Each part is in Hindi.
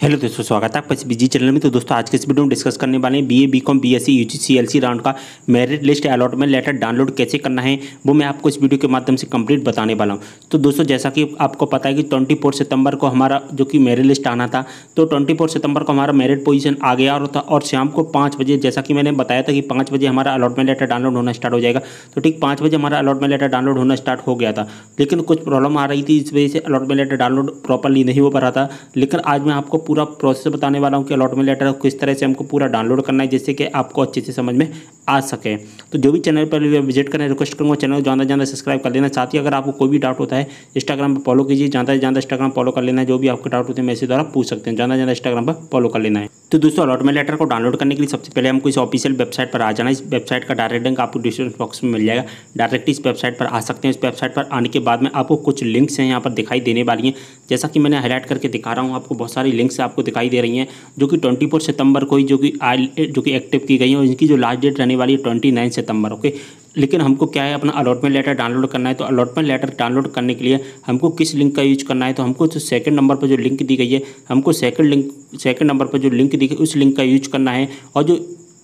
हेलो दोस्तों, स्वागत है आपका इस बिजी चैनल में। तो दोस्तों आज के इस वीडियो में डिस्कस करने वाले हैं BA, BCom, BSc, UG, CLC round का merit list allotment letter download कैसे करना है, वो मैं आपको इस वीडियो के माध्यम से कंप्लीट बताने वाला हूं। तो दोस्तों जैसा कि आपको पता है कि 24 सितंबर को हमारा जो कि मेरिट लिस्ट आना था, तो 24 सितंबर को हमारा मेरिट पोजीशन आ गया और शाम को 5 बजे, जैसा कि मैंने बताया था कि 5 बजे हमारा अलॉटमेंट लेटर डाउनलोड होना स्टार्ट हो जाएगा। तो ठीक 5 बजे हमारा अलॉटमेंट लेटर डाउनलोड होना स्टार्ट हो गया था, लेकिन कुछ प्रॉब्लम आ रही थी, इस वजह से अलॉटमेंट लेटर डाउनलोड प्रॉपरली नहीं हो पा रहा था। लेकिन आज मैं आपको पूरा प्रोसेस बताने वाला हूं कि अलॉटमेंट लेटर किस तरह से हमको पूरा डाउनलोड करना है, जिससे कि आपको अच्छे से समझ में आ सके। तो जो भी चैनल पर विजिट करें, रिक्वेस्ट करूंगा चैनल को ज़्यादा सब्सक्राइब कर लेना। साथ ही अगर आपको कोई भी डाउट होता है इंस्टाग्राम पर फॉलो कीजिए, ज़्यादा से ज़्यादा इंस्टाग्राम फॉलो कर लेना है। जो भी आपके डाउट होते हैं मैसेज द्वारा पूछ सकते हैं, ज़्यादा इंस्टाग्राम पर फॉलो कर लेना है। तो दोस्तों अलॉटमेंट लेटर को डाउनलोड करने के लिए सबसे पहले हमको इस ऑफिशियल वेबसाइट पर आ जाना है। इस वेबसाइट का डायरेक्ट लिंक आपको डिस्क्रिप्शन बॉक्स में मिल जाएगा, डायरेक्ट इस वेबसाइट पर आ सकते हैं। इस वेबसाइट पर आने के बाद में आपको कुछ लिंक्स हैं यहाँ पर दिखाई देने वाली हैं, जैसा कि मैंने हाईलाइट करके दिखा रहा हूँ। आपको बहुत सारी लिंक्स आपको दिखाई दे रही हैं जो कि 24 सितंबर को ही जो कि एक्टिव की गई है, और इनकी जो लास्ट डेट रहने वाली है 29 सितंबर। ओके, लेकिन हमको क्या है, अपना अलॉटमेंट लेटर डाउनलोड करना है। तो अलॉटमेंट लेटर डाउनलोड करने के लिए हमको किस लिंक का यूज करना है, तो हमको जो सेकंड नंबर पर जो लिंक दी गई है, हमको सेकंड नंबर पर जो लिंक दी गई उस लिंक का यूज करना है। और जो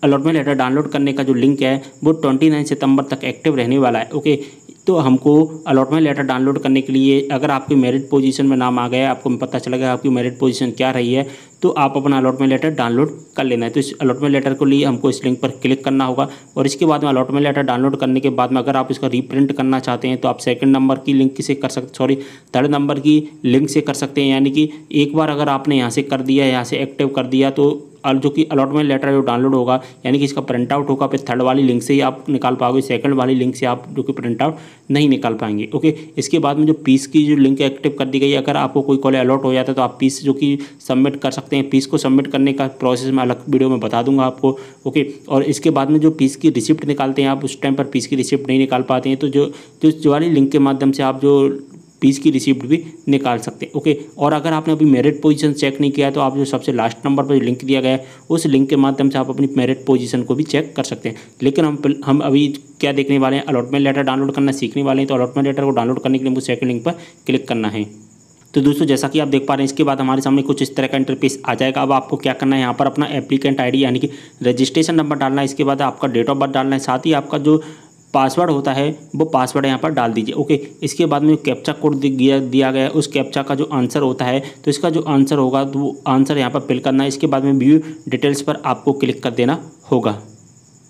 अलॉटमेंट लेटर डाउनलोड करने का जो लिंक है वो 29 सितंबर तक एक्टिव रहने वाला है। ओके, तो हमको अलॉटमेंट लेटर डाउनलोड करने के लिए, अगर आपके मेरिट पोजीशन में नाम आ गया, आपको पता चला गया आपकी मेरिट पोजीशन क्या रही है, तो आप अपना अलॉटमेंट लेटर डाउनलोड कर लेना है। तो इस अलॉटमेंट लेटर के लिए हमको इस लिंक पर क्लिक करना होगा, और इसके बाद में अलॉटमेंट लेटर डाउनलोड करने के बाद में अगर आप इसका रीप्रिंट करना चाहते हैं तो आप सेकंड नंबर की लिंक से कर सकते, थर्ड नंबर की लिंक से कर सकते हैं। यानी कि एक बार अगर आपने यहाँ से कर दिया, यहाँ से एक्टिव कर दिया, तो जो कि अलॉटमेंट लेटर जो डाउनलोड होगा, यानी कि इसका प्रिंट आउट होगा, फिर थर्ड वाली लिंक से ही आप निकाल पाओगे, सेकंड वाली लिंक से आप जो कि प्रिंट आउट नहीं निकाल पाएंगे। ओके, इसके बाद में जो पीस की जो लिंक एक्टिव कर दी गई है, अगर आपको कोई कॉलेज अलॉट हो जाता है तो आप पीस जो कि सबमिट कर सकते हैं। पीस को सबमिट करने का प्रोसेस मैं अलग वीडियो में बता दूंगा आपको। ओके, और इसके बाद में जो पीस की रिसिप्ट निकालते हैं, आप उस टाइम पर पीस की रिसिप्ट नहीं निकाल पाते हैं, तो जो वाली लिंक के माध्यम से आप जो पीस की रिसिप्ट भी निकाल सकते हैं। ओके, और अगर आपने अभी मेरिट पोजीशन चेक नहीं किया है तो आप जो सबसे लास्ट नंबर पर जो लिंक दिया गया है उस लिंक के माध्यम से आप अपनी मेरिट पोजीशन को भी चेक कर सकते हैं। लेकिन हम अभी क्या देखने वाले हैं, अलॉटमेंट लेटर डाउनलोड करना सीखने वाले हैं। तो अलॉटमेंट लेटर को डाउनलोड करने के लिए हमको सेकंड लिंक पर क्लिक करना है। तो दोस्तों जैसा कि आप देख पा रहे हैं, इसके बाद हमारे सामने कुछ इस तरह का इंटरफेस आ जाएगा। अब आपको क्या करना है, यहाँ पर अपना एप्लीकेंट आईडी यानी कि रजिस्ट्रेशन नंबर डालना है। इसके बाद आपका डेट ऑफ बर्थ डालना है, साथ ही आपका जो पासवर्ड होता है वो पासवर्ड यहाँ पर डाल दीजिए। ओके, इसके बाद में कैप्चा कोड दिया गया है, उस कैप्चा का जो आंसर होता है, तो इसका जो आंसर होगा तो वो आंसर यहाँ पर फिल करना है। इसके बाद में व्यू डिटेल्स पर आपको क्लिक कर देना होगा।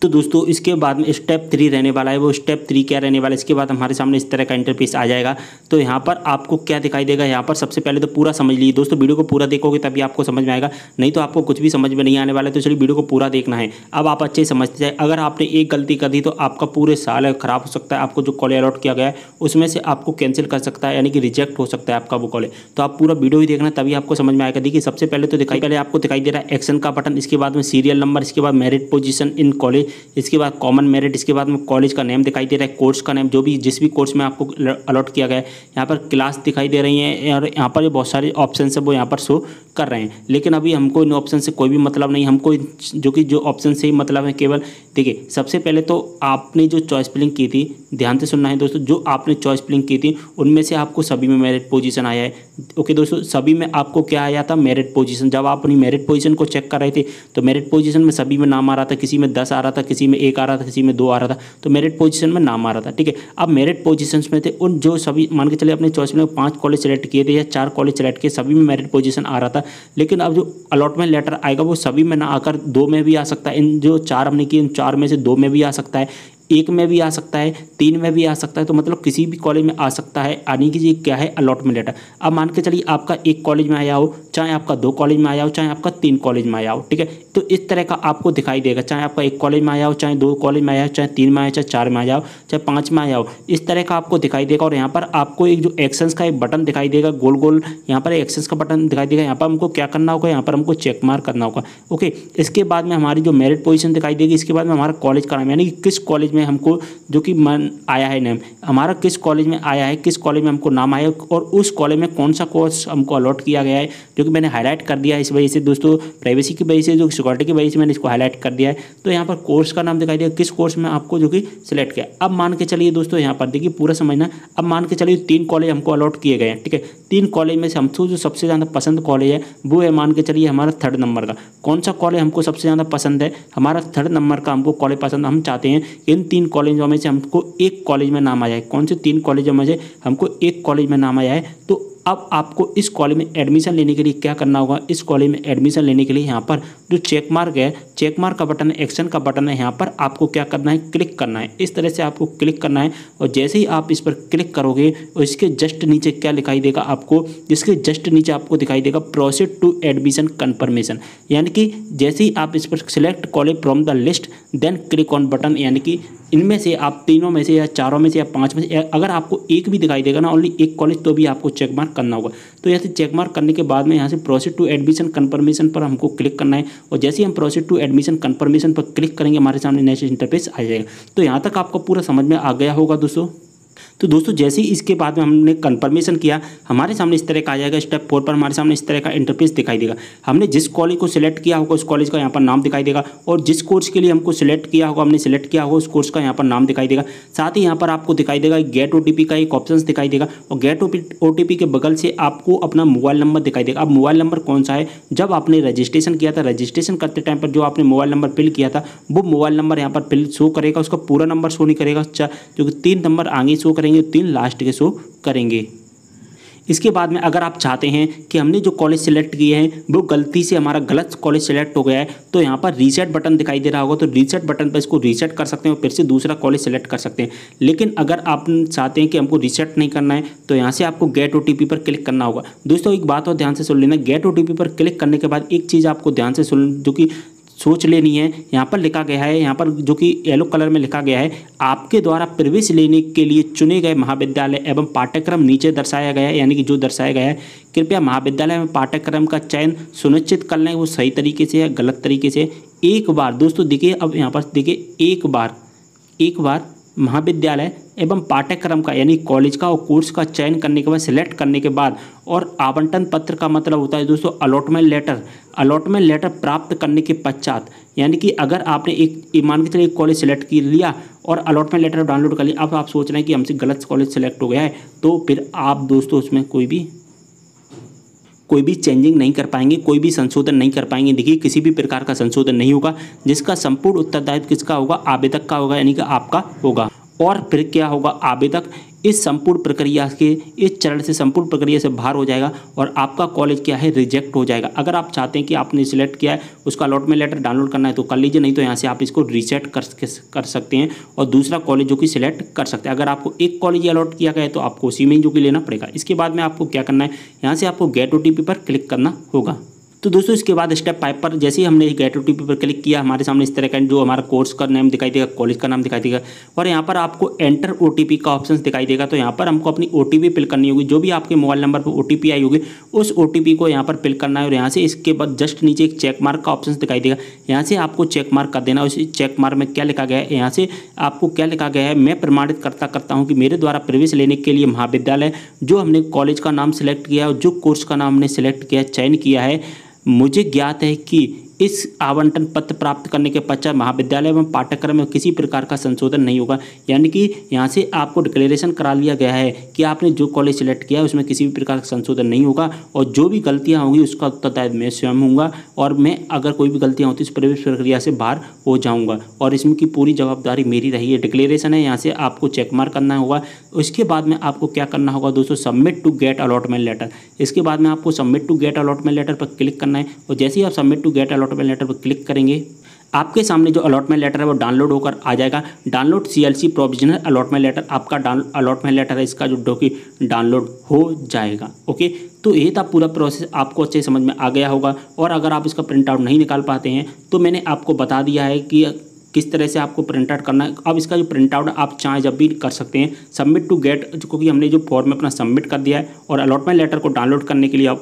तो दोस्तों इसके बाद में स्टेप 3 रहने वाला है। वो स्टेप 3 क्या रहने वाला है, इसके बाद हमारे सामने इस तरह का इंटरफेस आ जाएगा। तो यहाँ पर आपको क्या दिखाई देगा, यहाँ पर सबसे पहले तो पूरा समझ लीजिए दोस्तों, वीडियो को पूरा देखोगे तभी आपको समझ में आएगा, नहीं तो आपको कुछ भी समझ में नहीं आने वाला है। तो चलिए वीडियो को पूरा देखना है। अब आप अच्छे समझते जाए, अगर आपने एक गलती कर दी तो आपका पूरे साल खराब हो सकता है। आपको जो कॉलेज अलॉट किया गया है उसमें से आपको कैंसिल कर सकता है, यानी कि रिजेक्ट हो सकता है आपका वो कॉलेज। तो आप पूरा वीडियो ही देखना तभी आपको समझ में आएगा। देखिए सबसे पहले तो पहले आपको दिखाई दे रहा है एक्शन का बटन, इसके बाद में सीरियल नंबर, इसके बाद मेरिट पोजीशन इन कॉलेज, इसके बाद कॉमन मेरिट, इसके बाद में कॉलेज का नेम दिखाई दे रहा है, कोर्स का नेम, जो भी जिस भी कोर्स में आपको अलॉट किया गया है, यहाँ पर क्लास दिखाई दे रही है, और यहाँ पर बहुत सारे ऑप्शन है वो यहाँ पर शो कर रहे हैं। लेकिन अभी हमको इन ऑप्शन से कोई भी मतलब नहीं, हमको जो ऑप्शन से ही मतलब है केवल। देखिए सबसे पहले तो आपने जो चॉइस फिलिंग की थी, ध्यान से सुनना है दोस्तों, जो आपने चॉइस फिलिंग की थी उनमें से आपको सभी में मेरिट पोजीशन आया है। ओके दोस्तों, सभी में आपको क्या आया था, मेरिट पोजीशन। जब आप अपनी मेरिट पोजीशन को चेक कर रहे थे तो मेरिट पोजीशन में सभी में नाम आ रहा था, किसी में 10 आ रहा था, किसी में 1 आ रहा था, किसी में 2 आ रहा था, तो मेरिट पोजीशन में नाम आ रहा था। ठीक है, अब मेरिट पोजीशंस में थे उन जो सभी, मान के चले अपने चॉइस में 5 कॉलेज सेलेक्ट किए थे या 4 कॉलेज सेलेक्ट किए, सभी में मेरिट पोजीशन आ रहा था। लेकिन अब जो अलॉटमेंट लेटर आएगा वो सभी में ना आकर 2 में भी आ सकता है। इन जो 4 हमने किए, इन 4 में से 2 में भी आ सकता है, 1 में भी आ सकता है, 3 में भी आ सकता है। तो मतलब किसी भी कॉलेज में आ सकता है। यानी कि ये क्या है, अलॉटमेंट लेटर। अब मान के चलिए आपका 1 कॉलेज में आया हो, चाहे आपका 2 कॉलेज में आया हो, चाहे आपका 3 कॉलेज में आया हो। ठीक है, तो इस तरह का आपको दिखाई देगा, चाहे आपका 1 कॉलेज में आया हो, चाहे 2 कॉलेज में आया हो, चाहे 3 में आया हो, चाहे 4 में आया हो, चाहे 5 में आया हो, इस तरह का आपको दिखाई देगा। और यहाँ पर आपको एक जो एक्शंस का एक बटन दिखाई देगा, गोल गोल यहाँ पर एक्शंस का बटन दिखाई देगा। यहाँ पर हमको क्या करना होगा, यहाँ पर हमको चेक मार्क करना होगा। ओके, इसके बाद में हमारी जो मेरिट पोजीशन दिखाई देगी, इसके बाद में हमारा कॉलेज का नाम, यानी कि किस कॉलेज में में हमको जो कि मन आया है नेम, हमारा किस कॉलेज में आया है, किस कॉलेज में हमको नाम आया और उस कॉलेज में कौन सा कोर्स हमको अलॉट किया गया है, जो कि मैंने हाईलाइट कर दिया है। इस वजह से दोस्तों प्राइवेसी की वजह से, जो सिक्योरिटी की वजह से मैंने इसको हाईलाइट कर दिया है। तो यहाँ पर कोर्स का नाम दिखाई दिया, किस कोर्स में आपको जो कि सिलेक्ट किया। अब मान के चलिए दोस्तों, यहाँ पर देखिए पूरा समझना। अब मान के चलिए 3 कॉलेज हमको अलॉट किए गए हैं, ठीक है। 3 कॉलेज में से हमको जो सबसे ज़्यादा पसंद कॉलेज है वो है, मान के चलिए हमारा 3rd नंबर का। कौन सा कॉलेज हमको सबसे ज़्यादा पसंद है, हमारा 3rd नंबर का हमको कॉलेज पसंद। हम चाहते हैं इन 3 कॉलेजों में से हमको एक कॉलेज में नाम आ जाए। कौन से 3 कॉलेजों में से हमको एक कॉलेज में नाम आ जाए। तो अब आपको इस कॉलेज में एडमिशन लेने के लिए क्या करना होगा, इस कॉलेज में एडमिशन लेने के लिए यहाँ पर जो चेक मार्क है, चेक मार्क का बटन है, एक्शन का बटन है, यहाँ पर आपको क्या करना है, क्लिक करना है। इस तरह से आपको क्लिक करना है और जैसे ही आप इस पर क्लिक करोगे और इसके जस्ट नीचे क्या दिखाई देगा आपको, इसके जस्ट नीचे आपको दिखाई देगा प्रोसीड टू एडमिशन कन्फर्मेशन। यानी कि जैसे ही आप इस पर select college from the list then click on button, यानी कि इनमें से आप तीनों में से या चारों में से या 5 में से अगर आपको एक भी दिखाई देगा ना, ओनली एक कॉलेज, तो भी आपको चेक मार्क करना होगा। तो यहाँ से चेक मार्क करने के बाद में यहाँ से प्रोसीड टू एडमिशन कन्फर्मेशन पर हमको क्लिक करना है और जैसे ही हम प्रोसीड टू एडमिशन कन्फर्मेशन पर क्लिक करेंगे हमारे सामने नेक्स्ट इंटरफेस आ जाएगा। तो यहाँ तक आपको पूरा समझ में आ गया होगा दोस्तों। तो दोस्तों जैसे ही इसके बाद में हमने कन्फर्मेशन किया, हमारे सामने इस तरह का आ जाएगा। स्टेप 4 पर हमारे सामने इस तरह का इंटरफेस दिखाई देगा। हमने जिस कॉलेज को सिलेक्ट किया होगा उस कॉलेज का यहाँ पर नाम दिखाई देगा और जिस कोर्स के लिए हमको सिलेक्ट किया होगा, हमने सिलेक्ट किया होगा उस कोर्स का यहाँ पर नाम दिखाई देगा। साथ ही यहाँ पर आपको दिखाई देगा गेट OTP का एक ऑप्शन दिखाई देगा और गेट OTP के बगल से आपको अपना मोबाइल नंबर दिखाई देगा। अब मोबाइल नंबर कौन सा है, जब आपने रजिस्ट्रेशन किया था, रजिस्ट्रेशन करते टाइम पर जो आपने मोबाइल नंबर फिल किया था वो मोबाइल नंबर यहाँ पर फिल शो करेगा। उसका पूरा नंबर शो नहीं करेगा, जो कि 3 नंबर आगे शो करेंगे, 3 लास्ट शो करेंगे। इसके बाद में अगर आप चाहते हैं कि हमने जो कॉलेज सिलेक्ट किए हैं वो गलती से हमारा गलत कॉलेज सिलेक्ट हो गया है, तो यहाँ पर रीसेट बटन दिखाई दे रहा होगा, तो रीसेट बटन पर इसको रीसेट कर सकते हैं और फिर से दूसरा कॉलेज सेलेक्ट कर सकते हैं। लेकिन अगर आप चाहते हैं कि हमको रीसेट नहीं करना है तो यहाँ से आपको गेट OTP पर क्लिक करना होगा। दोस्तों एक बात और ध्यान से सुन लेना, गेट OTP पर क्लिक करने के बाद एक चीज़ आपको ध्यान से सुन, जो कि सोच लेनी है। यहाँ पर लिखा गया है, यहाँ पर जो कि येलो कलर में लिखा गया है, आपके द्वारा प्रवेश लेने के लिए चुने गए महाविद्यालय एवं पाठ्यक्रम नीचे दर्शाया गया है, यानी कि जो दर्शाया गया है, कृपया महाविद्यालय में पाठ्यक्रम का चयन सुनिश्चित कर लें वो सही तरीके से है गलत तरीके से। एक बार दोस्तों देखिए, अब यहाँ पर देखिए एक बार महाविद्यालय एवं पाठ्यक्रम का यानी कॉलेज का और कोर्स का चयन करने के बाद, सिलेक्ट करने के बाद और आवंटन पत्र का मतलब होता है दोस्तों अलॉटमेंट लेटर प्राप्त करने के पश्चात, यानी कि अगर आपने एक मान के चलिए एक कॉलेज सेलेक्ट कर लिया और अलॉटमेंट लेटर डाउनलोड कर लिया, अब आप सोच रहे हैं कि हमसे गलत कॉलेज सेलेक्ट हो गया है, तो फिर आप दोस्तों उसमें कोई भी चेंजिंग नहीं कर पाएंगे, कोई भी संशोधन नहीं कर पाएंगे। देखिए किसी भी प्रकार का संशोधन नहीं होगा, जिसका संपूर्ण उत्तरदायित्व किसका होगा, आवेदक का होगा, यानी कि आपका होगा। और फिर क्या होगा, आवेदक इस संपूर्ण प्रक्रिया के इस चरण से संपूर्ण प्रक्रिया से बाहर हो जाएगा और आपका कॉलेज क्या है, रिजेक्ट हो जाएगा। अगर आप चाहते हैं कि आपने सिलेक्ट किया है उसका अलॉटमेंट लेटर डाउनलोड करना है तो कर लीजिए, नहीं तो यहाँ से आप इसको रीसेट कर सकते हैं और दूसरा कॉलेज जो कि सिलेक्ट कर सकते हैं। अगर आपको एक कॉलेज अलॉट किया गया है तो आपको उसी में जो कि लेना पड़ेगा। इसके बाद में आपको क्या करना है, यहाँ से आपको गेट OTP पर क्लिक करना होगा। तो दोस्तों इसके बाद स्टेप 5 पर जैसे ही हमने गेट OTP पर क्लिक किया, हमारे सामने इस तरह का जो हमारा कोर्स का नाम दिखाई देगा, कॉलेज का नाम दिखाई देगा और यहाँ पर आपको एंटर OTP का ऑप्शन दिखाई देगा। तो यहाँ पर हमको अपनी OTP फिल करनी होगी, जो भी आपके मोबाइल नंबर पर OTP आई होगी उस OTP को यहाँ पर फिल करना है और यहाँ से इसके बाद जस्ट नीचे एक चेक मार्क का ऑप्शन दिखाई देगा, यहाँ से आपको चेक मार्क कर देना। उस चेक मार्क में क्या लिखा गया है, यहाँ से आपको क्या लिखा गया है, मैं प्रमाणित करता हूँ कि मेरे द्वारा प्रवेश लेने के लिए महाविद्यालय जो हमने कॉलेज का नाम सेलेक्ट किया है और जो कोर्स का नाम हमने सेलेक्ट किया चयन किया है, मुझे ज्ञात है कि इस आवंटन पत्र प्राप्त करने के पश्चात महाविद्यालय एवं पाठ्यक्रम में किसी प्रकार का संशोधन नहीं होगा। यानी कि यहाँ से आपको डिक्लेरेशन करा लिया गया है कि आपने जो कॉलेज सिलेक्ट किया है उसमें किसी भी प्रकार का संशोधन नहीं होगा और जो भी गलतियाँ होंगी उसका उत्तरदायित्व मैं स्वयं होऊंगा और मैं अगर कोई भी गलतियाँ होती इस प्रवेश प्रक्रिया से बाहर हो जाऊँगा और इसमें की पूरी जवाबदारी मेरी रही है। डिक्लेरेशन है, यहाँ से आपको चेक मार्क करना होगा। उसके बाद में आपको क्या करना होगा दोस्तों, submit to get allotment letter. इसके बाद में आपको submit to get allotment letter पर क्लिक करना है और जैसे ही आप submit to get allotment letter पर क्लिक करेंगे आपके सामने जो अलॉटमेंट लेटर है वो डाउनलोड होकर आ जाएगा। Download CLC provisional allotment letter, आपका अलॉटमेंट लेटर है इसका जो कि डाउनलोड हो जाएगा। ओके, तो ये था पूरा प्रोसेस, आपको अच्छे समझ में आ गया होगा। और अगर आप इसका प्रिंट आउट नहीं निकाल पाते हैं तो मैंने आपको बता दिया है कि किस तरह से आपको प्रिंट आउट करना है। अब इसका जो प्रिंट आउट आप चाहें जब भी कर सकते हैं। सबमिट टू गेट, क्योंकि हमने जो फॉर्म अपना सबमिट कर दिया है और अलॉटमेंट लेटर को डाउनलोड करने के लिए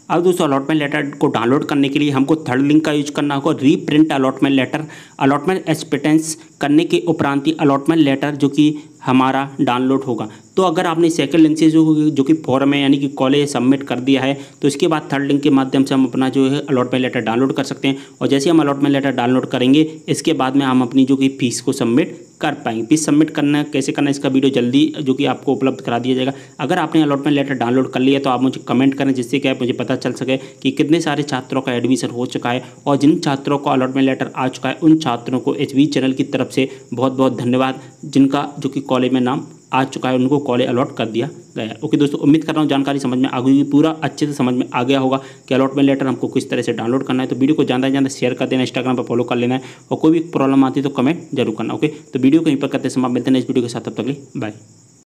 अब दोस्तों अलॉटमेंट लेटर को डाउनलोड करने के लिए हमको थर्ड लिंक का यूज करना होगा, रीप्रिंट अलॉटमेंट लेटर अलॉटमेंट एक्सपेक्टेंस करने के उपरांत ही अलॉटमेंट लेटर जो कि हमारा डाउनलोड होगा। तो अगर आपने सेकंड लिंक से जो कि फॉर्म है यानी कि कॉलेज सबमिट कर दिया है तो इसके बाद थर्ड लिंक के माध्यम से हम अपना जो है अलॉटमेंट लेटर डाउनलोड कर सकते हैं। और जैसे हम अलॉटमेंट लेटर डाउनलोड करेंगे इसके बाद में हम अपनी जो कि फीस को सबमिट कर पाएंगे। फीस सबमिट करना कैसे करना इसका वीडियो जल्दी जो कि आपको उपलब्ध करा दिया जाएगा। अगर आपने अलॉटमेंट लेटर डाउनलोड कर लिया तो आप मुझे कमेंट करें, जिससे क्या मुझे पता चल सके कि कितने सारे छात्रों का एडमिशन हो चुका है। और जिन छात्रों को अलॉटमेंट लेटर आ चुका है उन छात्रों को HV चैनल की तरफ से बहुत बहुत धन्यवाद, जिनका जो कि कॉलेज में नाम आ चुका है उनको कॉलेज अलॉट कर दिया गया। ओके दोस्तों, उम्मीद कर रहा हूँ जानकारी समझ में आ गई, पूरा अच्छे से समझ में आ गया होगा कि अलॉटमेंट लेटर हमको किस तरह से डाउनलोड करना है। तो वीडियो को ज़्यादा से ज़्यादा शेयर कर देना, इंस्टाग्राम पर फॉलो कर लेना है और कोई भी प्रॉब्लम आती है तो कमेंट जरूर करना। ओके, तो वीडियो को यहीं पर करते समय मिलते हैं इस वीडियो के साथ, तब तक के लिए बाय।